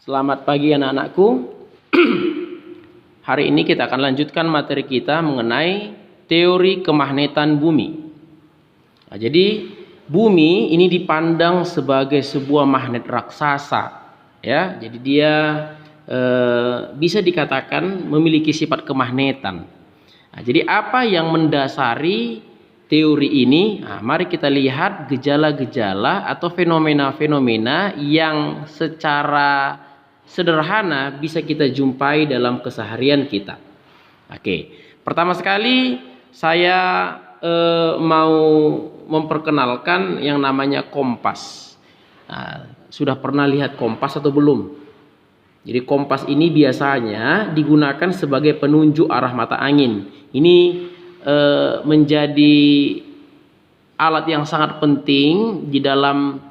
Selamat pagi anak-anakku. Hari ini kita akan lanjutkan materi kita mengenai teori kemagnetan bumi. Nah, jadi bumi ini dipandang sebagai sebuah magnet raksasa, ya. Jadi dia bisa dikatakan memiliki sifat kemagnetan. Nah, jadi apa yang mendasari teori ini? Nah, mari kita lihat gejala-gejala atau fenomena-fenomena yang secara sederhana bisa kita jumpai dalam keseharian kita. Oke, pertama sekali saya mau memperkenalkan yang namanya kompas. Nah, sudah pernah lihat kompas atau belum? Jadi kompas ini biasanya digunakan sebagai penunjuk arah mata angin. Ini menjadi alat yang sangat penting di dalam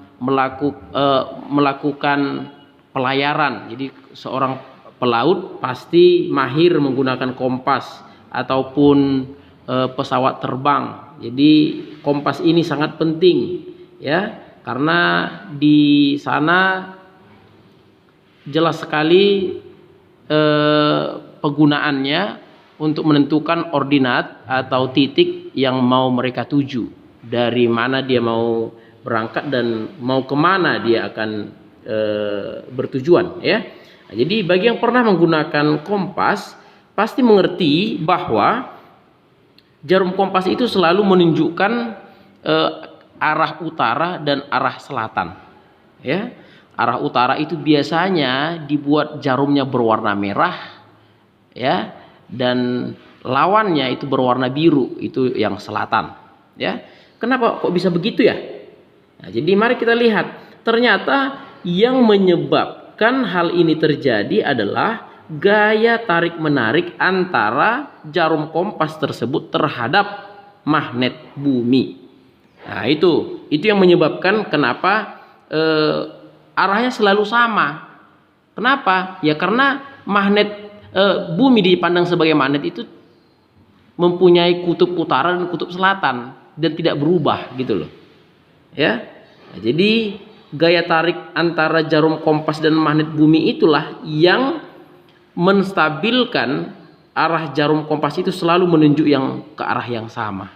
melakukan pelayaran. Jadi seorang pelaut pasti mahir menggunakan kompas ataupun pesawat terbang. Jadi kompas ini sangat penting, ya, karena di sana jelas sekali penggunaannya untuk menentukan ordinat atau titik yang mau mereka tuju, dari mana dia mau berangkat dan mau kemana dia akan bertujuan, ya. Nah, jadi bagi yang pernah menggunakan kompas pasti mengerti bahwa jarum kompas itu selalu menunjukkan arah utara dan arah selatan, ya. Arah utara itu biasanya dibuat jarumnya berwarna merah, ya, dan lawannya itu berwarna biru, itu yang selatan, ya. Kenapa kok bisa begitu, ya? Nah, jadi mari kita lihat. Ternyata yang menyebabkan hal ini terjadi adalah gaya tarik-menarik antara jarum kompas tersebut terhadap magnet bumi. Nah, itu yang menyebabkan kenapa arahnya selalu sama. Kenapa? Ya karena magnet bumi dipandang sebagai magnet itu mempunyai kutub utara dan kutub selatan dan tidak berubah, gitu loh. Ya. Nah, jadi gaya tarik antara jarum kompas dan magnet bumi itulah yang menstabilkan arah jarum kompas itu selalu menunjuk yang ke arah yang sama.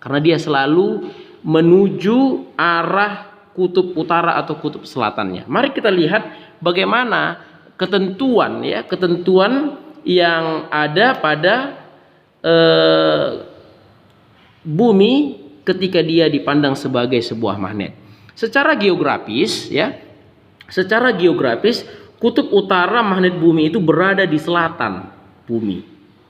Karena dia selalu menuju arah kutub utara atau kutub selatannya. Mari kita lihat bagaimana ketentuan yang ada pada bumi ketika dia dipandang sebagai sebuah magnet. Secara geografis, ya, kutub utara magnet bumi itu berada di selatan bumi.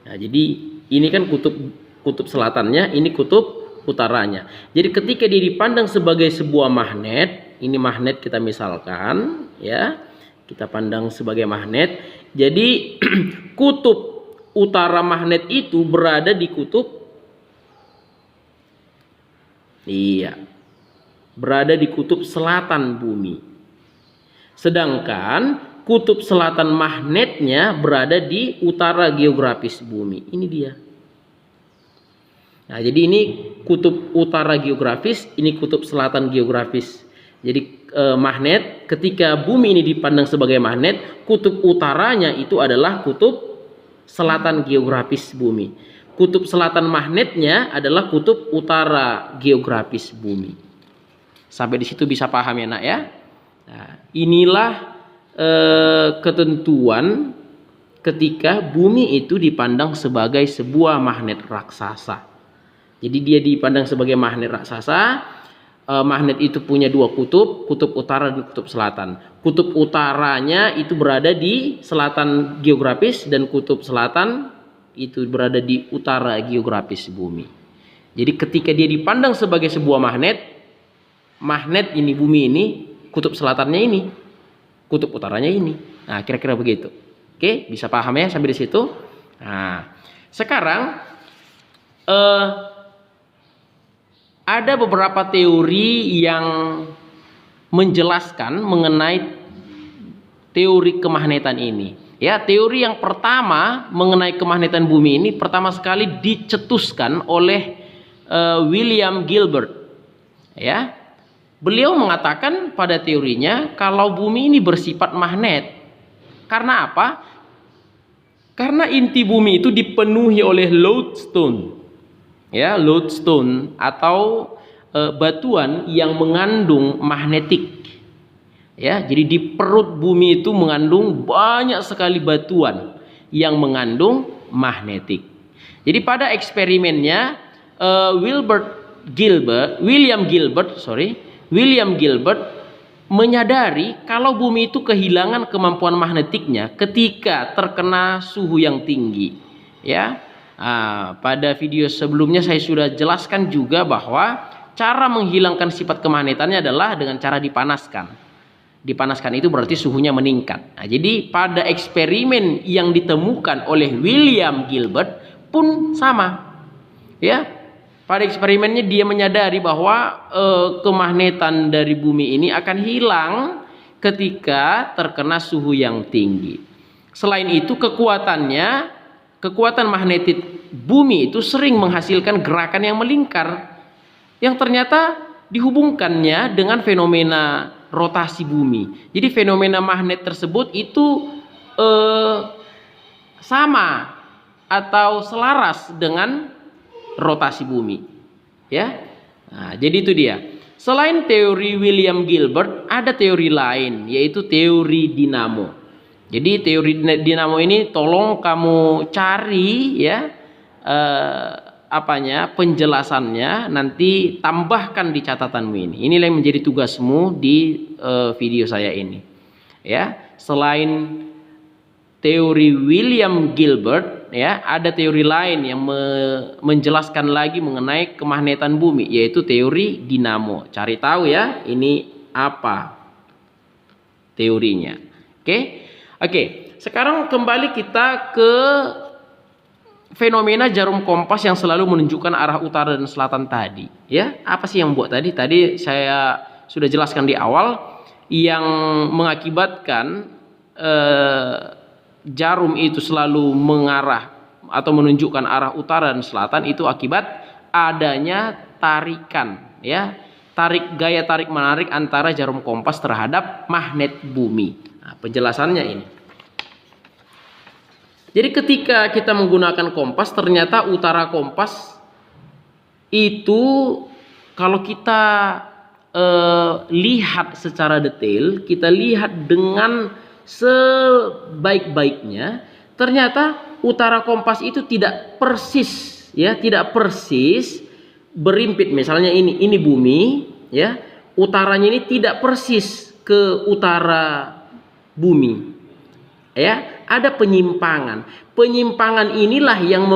Nah, jadi ini kan kutub selatannya, ini kutub utaranya. Jadi ketika dia dipandang sebagai sebuah magnet, ini magnet kita misalkan, ya, kita pandang sebagai magnet. Jadi kutub utara magnet itu berada di berada di kutub selatan bumi. Sedangkan kutub selatan magnetnya berada di utara geografis bumi. Ini dia. Nah, jadi ini kutub utara geografis, ini kutub selatan geografis. Jadi magnet, ketika bumi ini dipandang sebagai magnet, kutub utaranya itu adalah kutub selatan geografis bumi. Kutub selatan magnetnya adalah kutub utara geografis bumi. Sampai di situ bisa paham, ya, Nak, ya? Nah, inilah ketentuan ketika bumi itu dipandang sebagai sebuah magnet raksasa. Jadi dia dipandang sebagai magnet raksasa. Magnet itu punya dua kutub utara dan kutub selatan. Kutub utaranya itu berada di selatan geografis dan kutub selatan itu berada di utara geografis bumi. Jadi ketika dia dipandang sebagai sebuah magnet ini, bumi ini, kutub selatannya ini, kutub utaranya ini. Nah, kira-kira begitu. Oke, bisa paham, ya, sampai di situ? Nah, sekarang ada beberapa teori yang menjelaskan mengenai teori kemagnetan ini. Ya, teori yang pertama mengenai kemagnetan bumi ini pertama sekali dicetuskan oleh William Gilbert. Ya, beliau mengatakan pada teorinya kalau bumi ini bersifat magnet. Karena apa? Karena inti bumi itu dipenuhi oleh lodestone. Ya, lodestone atau batuan yang mengandung magnetik. Ya, jadi di perut bumi itu mengandung banyak sekali batuan yang mengandung magnetik. Jadi pada eksperimennya William Gilbert menyadari kalau bumi itu kehilangan kemampuan magnetiknya ketika terkena suhu yang tinggi. Ya, pada video sebelumnya saya sudah jelaskan juga bahwa cara menghilangkan sifat kemagnetannya adalah dengan cara dipanaskan. Dipanaskan itu berarti suhunya meningkat. Nah, jadi pada eksperimen yang ditemukan oleh William Gilbert pun sama. Ya, pada eksperimennya dia menyadari bahwa kemagnetan dari bumi ini akan hilang ketika terkena suhu yang tinggi. Selain itu kekuatan magnetik bumi itu sering menghasilkan gerakan yang melingkar, yang ternyata dihubungkannya dengan fenomena rotasi bumi. Jadi fenomena magnet tersebut itu sama atau selaras dengan rotasi bumi. Ya. Nah, jadi itu dia. Selain teori William Gilbert, ada teori lain, yaitu teori dinamo. Jadi teori dinamo ini tolong kamu cari ya penjelasannya, nanti tambahkan di catatanmu ini. Inilah yang menjadi tugasmu di video saya ini. Ya, selain teori William Gilbert, ya, ada teori lain yang menjelaskan lagi mengenai kemagnetan bumi, yaitu teori dinamo. Cari tahu ya, ini apa teorinya. Oke. Sekarang kembali kita ke fenomena jarum kompas yang selalu menunjukkan arah utara dan selatan tadi. Ya, apa sih yang membuat tadi? Tadi saya sudah jelaskan di awal, yang mengakibatkan jarum itu selalu mengarah atau menunjukkan arah utara dan selatan itu akibat adanya tarikan, ya, gaya tarik menarik antara jarum kompas terhadap magnet bumi. Nah, penjelasannya ini. Jadi ketika kita menggunakan kompas, ternyata utara kompas itu kalau kita lihat secara detail, kita lihat dengan sebaik-baiknya, ternyata utara kompas itu tidak persis, ya, tidak persis berimpit. Misalnya ini bumi, ya, utaranya ini tidak persis ke utara bumi. Ya, ada penyimpangan. Penyimpangan inilah yang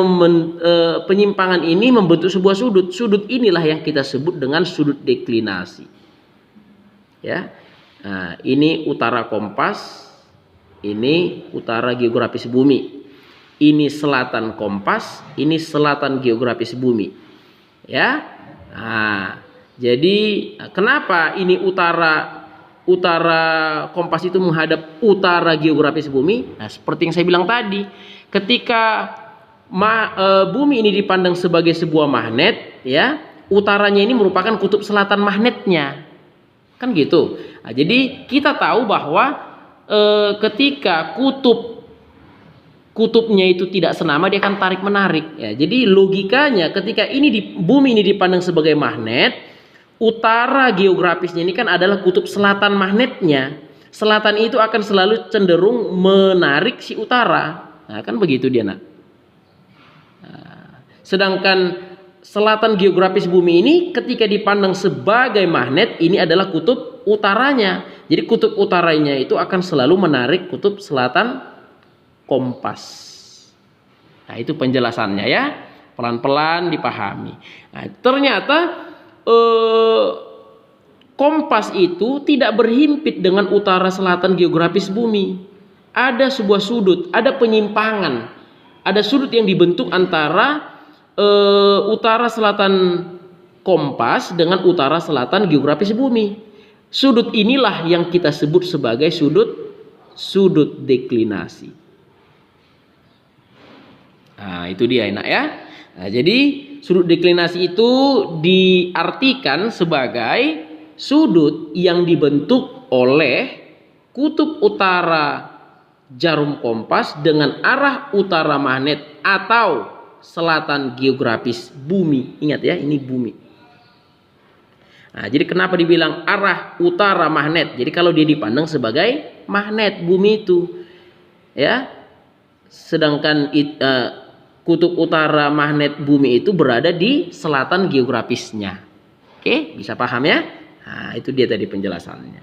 penyimpangan ini membentuk sebuah sudut. Sudut inilah yang kita sebut dengan sudut deklinasi. Ya. Nah, ini utara kompas, ini utara geografis bumi. Ini selatan kompas, ini selatan geografis bumi. Ya. Nah, jadi kenapa ini utara kompas itu menghadap utara geografis bumi? Nah, seperti yang saya bilang tadi, ketika bumi ini dipandang sebagai sebuah magnet, ya, utaranya ini merupakan kutub selatan magnetnya, kan gitu. Nah, jadi kita tahu bahwa ketika kutubnya itu tidak senama, dia akan tarik menarik. Ya, jadi logikanya ketika bumi ini dipandang sebagai magnet, utara geografisnya ini kan adalah kutub selatan magnetnya. Selatan itu akan selalu cenderung menarik si utara. Nah, kan begitu dia, nak. Nah, sedangkan selatan geografis bumi ini ketika dipandang sebagai magnet, ini adalah kutub utaranya. Jadi kutub utaranya itu akan selalu menarik kutub selatan kompas. Nah, itu penjelasannya, ya. Pelan-pelan dipahami. Nah, ternyata kompas itu tidak berhimpit dengan utara selatan geografis bumi. Ada sebuah sudut, ada penyimpangan, ada sudut yang dibentuk antara utara selatan kompas dengan utara selatan geografis bumi. Sudut inilah yang kita sebut sebagai sudut deklinasi. Nah, itu dia, enak ya. Nah, jadi sudut deklinasi itu diartikan sebagai sudut yang dibentuk oleh kutub utara jarum kompas dengan arah utara magnet atau selatan geografis bumi. Ingat ya, ini bumi. Nah, jadi kenapa dibilang arah utara magnet? Jadi kalau dia dipandang sebagai magnet bumi itu, ya. Sedangkan kutub utara magnet bumi itu berada di selatan geografisnya. Oke, bisa paham ya? Nah, itu dia tadi penjelasannya.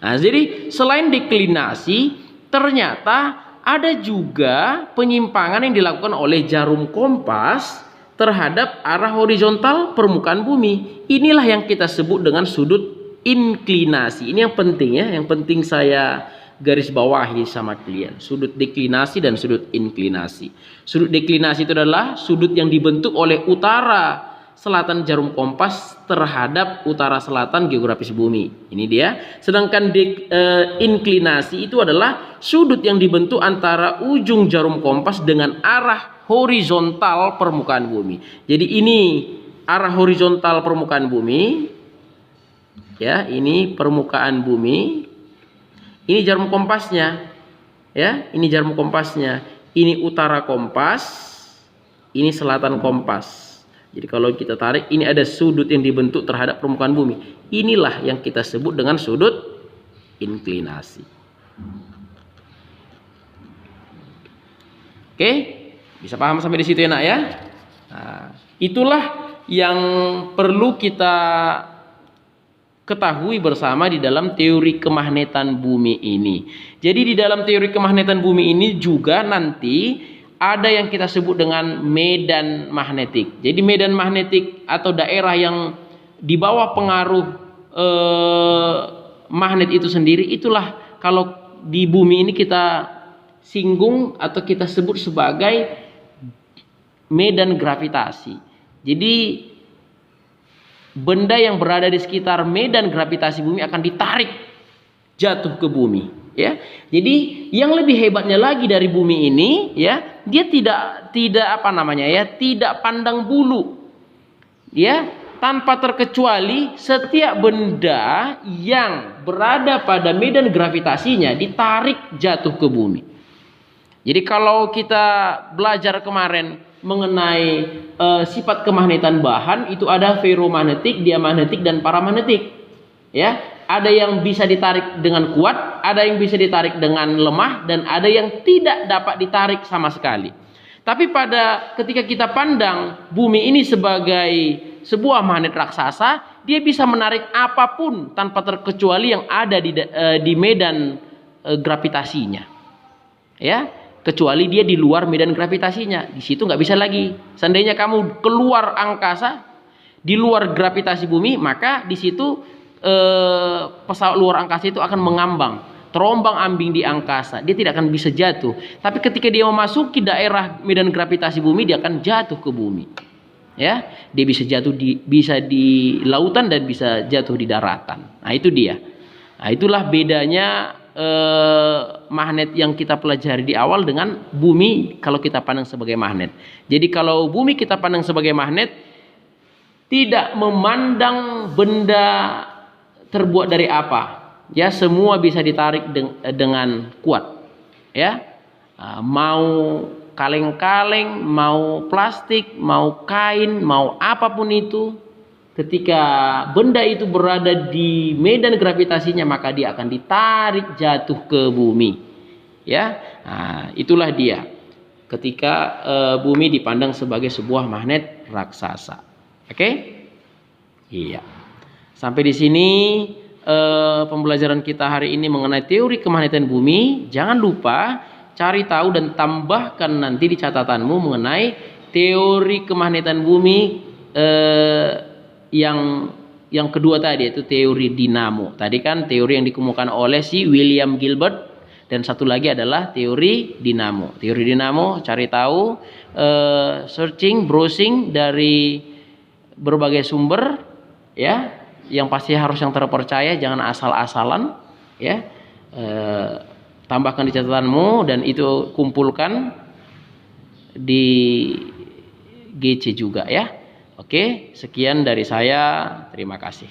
Nah, jadi selain deklinasi, ternyata ada juga penyimpangan yang dilakukan oleh jarum kompas terhadap arah horizontal permukaan bumi. Inilah yang kita sebut dengan sudut inklinasi. Ini yang penting ya, yang penting saya garis bawahi sama kalian. Sudut deklinasi dan sudut inklinasi. Sudut deklinasi itu adalah sudut yang dibentuk oleh utara selatan jarum kompas terhadap utara selatan geografis bumi. Ini dia. Sedangkan inklinasi itu adalah sudut yang dibentuk antara ujung jarum kompas dengan arah horizontal permukaan bumi. Jadi ini arah horizontal permukaan bumi. Ya, ini permukaan bumi. Ini jarum kompasnya. Ya, ini jarum kompasnya. Ini utara kompas, ini selatan kompas. Jadi kalau kita tarik, ini ada sudut yang dibentuk terhadap permukaan bumi. Inilah yang kita sebut dengan sudut inklinasi. Oke, bisa paham sampai di situ ya nak ya? Nah, itulah yang perlu kita ketahui bersama di dalam teori kemagnetan bumi ini. Jadi di dalam teori kemagnetan bumi ini juga nanti ada yang kita sebut dengan medan magnetik. Jadi medan magnetik atau daerah yang di bawah pengaruh magnet itu sendiri, itulah kalau di bumi ini kita singgung atau kita sebut sebagai medan gravitasi. Jadi benda yang berada di sekitar medan gravitasi bumi akan ditarik jatuh ke bumi, ya. Jadi yang lebih hebatnya lagi dari bumi ini, ya, dia tidak apa namanya ya, tidak pandang bulu, ya, tanpa terkecuali setiap benda yang berada pada medan gravitasinya ditarik jatuh ke bumi. Jadi kalau kita belajar kemarin mengenai sifat kemagnetan bahan, itu ada ferromagnetik, diamagnetik, dan paramagnetik. Ya, ada yang bisa ditarik dengan kuat, ada yang bisa ditarik dengan lemah, dan ada yang tidak dapat ditarik sama sekali. Tapi pada ketika kita pandang bumi ini sebagai sebuah magnet raksasa, dia bisa menarik apapun tanpa terkecuali yang ada di medan gravitasinya. Ya, kecuali dia di luar medan gravitasinya, di situ nggak bisa lagi. Seandainya kamu keluar angkasa, di luar gravitasi bumi, maka di situ pesawat luar angkasa itu akan mengambang, terombang-ambing di angkasa. Dia tidak akan bisa jatuh. Tapi ketika dia memasuki daerah medan gravitasi bumi, dia akan jatuh ke bumi. Ya, dia bisa jatuh bisa di lautan dan bisa jatuh di daratan. Nah, itu dia. Nah, itulah bedanya magnet yang kita pelajari di awal dengan bumi kalau kita pandang sebagai magnet. Jadi kalau bumi kita pandang sebagai magnet, tidak memandang benda terbuat dari apa, ya, semua bisa ditarik dengan kuat, ya. Mau kaleng-kaleng, mau plastik, mau kain, mau apapun itu, ketika benda itu berada di medan gravitasinya, maka dia akan ditarik jatuh ke bumi, ya. Nah, itulah dia ketika bumi dipandang sebagai sebuah magnet raksasa. Oke? Iya. Sampai di sini pembelajaran kita hari ini mengenai teori kemagnetan bumi. Jangan lupa cari tahu dan tambahkan nanti di catatanmu mengenai teori kemagnetan bumi yang kedua tadi, yaitu teori dinamo. Tadi kan teori yang dikemukakan oleh si William Gilbert, dan satu lagi adalah teori dinamo. Teori dinamo cari tahu, searching, browsing dari berbagai sumber, ya. Yang pasti harus yang terpercaya, jangan asal-asalan, ya. Tambahkan di catatanmu dan itu kumpulkan di GC juga, ya. Oke, sekian dari saya. Terima kasih.